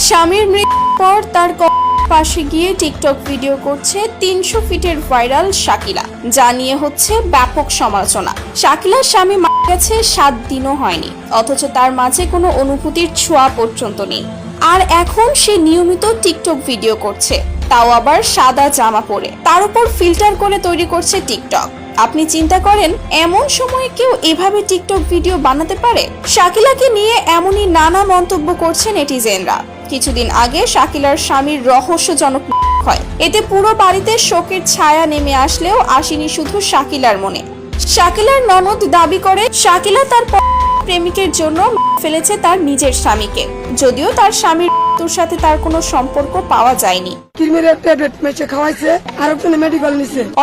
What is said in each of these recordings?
স্বামীর মৃত্যুর পর তার পাশে গিয়ে টিকটক ভিডিও করছে 300 ফিটের ভাইরাল শাকিলা, যা নিয়ে হচ্ছে ব্যাপক সমালোচনা। শাকিলার স্বামী মারা গেছে 7 দিনও হয়নি, অথচ তার মাঝে কোনো অনুভূতির ছোঁয়া পর্যন্ত নেই। আর এখন সে নিয়মিত টিকটক ভিডিও করছে, তাও আবার সাদা জামা পরে, তার উপর ফিল্টার করে তৈরি করছে টিকটক। আপনি চিন্তা করেন এমন সময় কেউ এভাবে টিকটক ভিডিও বানাতে পারে? শাকিলাকে নিয়ে এমনই নানা মন্তব্য করছে নেটিজেনরা। কিছুদিন আগে শাকিলার স্বামীর রহস্যজনক হয়, এতে পুরো বাড়িতে শোকের ছায়া নেমে আসলেও আসেনি শুধু শাকিলার মনে। শাকিলার ননদ দাবি করে শাকিলা তার প্রেমিকের জন্য ফেলেছে তার নিজের স্বামীকে, যদিও তার স্বামীর মৃত্যুর সাথে তার কোনো সম্পর্ক পাওয়া যায়নি।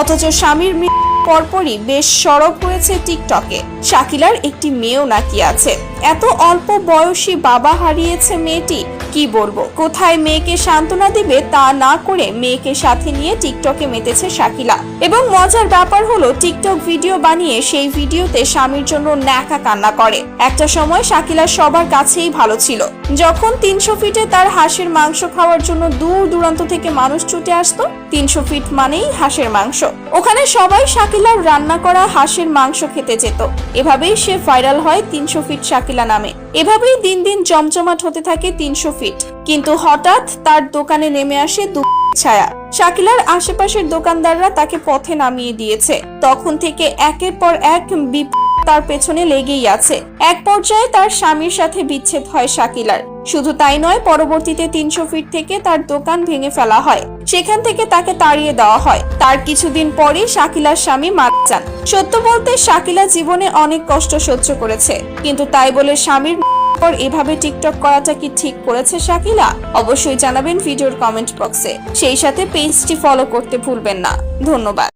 অথচ স্বামীর মৃত্যুর পরপরই বেশ সরব হয়েছে টিকটকে। শাকিলার একটি মেয়েও নাকি আছে। এত অল্প বয়সী বাবা হারিয়েছে মেয়েটি, কি বলবো। কোথায় মেয়েকে সান্ত্বনা দিবে তা না করে মেয়েকে সাথে নিয়ে টিকটকে মেতেছে শাকিলা। এবং মজার ব্যাপার হলো টিকটক ভিডিও বানিয়ে সেই ভিডিওতে স্বামীর জন্য ন্যাকা কান্না করে। একটা সময় শাকিলা সবার কাছেই ভালো ছিল, যখন 300 ফিটে তার হাঁসের মাংস খাওয়ার জন্য দূর দূরান্ত থেকে মানুষ ছুটে আসতো। 300 ফিট মানেই হাঁসের মাংস, ওখানে সবাই শাকিলার রান্না করা হাঁসের মাংস খেতে যেত। এভাবেই সে ভাইরাল হয় 300 ফিট শাকিলা নামে। এভাবেই দিন দিন জমজমাট হতে থাকে 300 ফিট। কিন্তু হঠাৎ তার দোকানে নেমে আসে ছায়া। শাকিলার আশেপাশের দোকানদাররা তাকে পথে নামিয়ে দিয়েছে। তখন থেকে একের পর এক তার পেছনে লেগেই আছে। এক পর্যায়ে তার স্বামীর সাথে বিচ্ছেদ হয় শাকিলার। শুধু তাই নয়, পরবর্তীতে 300 ফিট থেকে তার দোকান ভেঙে ফেলা হয়, সেখান থেকে তাকে তাড়িয়ে দেওয়া হয়। তার কিছুদিন পরেই শাকিলার স্বামী মারা যান। সত্য বলতে শাকিলা জীবনে অনেক কষ্ট সহ্য করেছে, কিন্তু তাই বলে স্বামীর পর এভাবে টিকটক করাটা কি ঠিক করেছে শাকিলা? অবশ্যই জানাবেন ভিডিওর কমেন্ট বক্সে। সেই সাথে পেজটি ফলো করতে ভুলবেন না। ধন্যবাদ।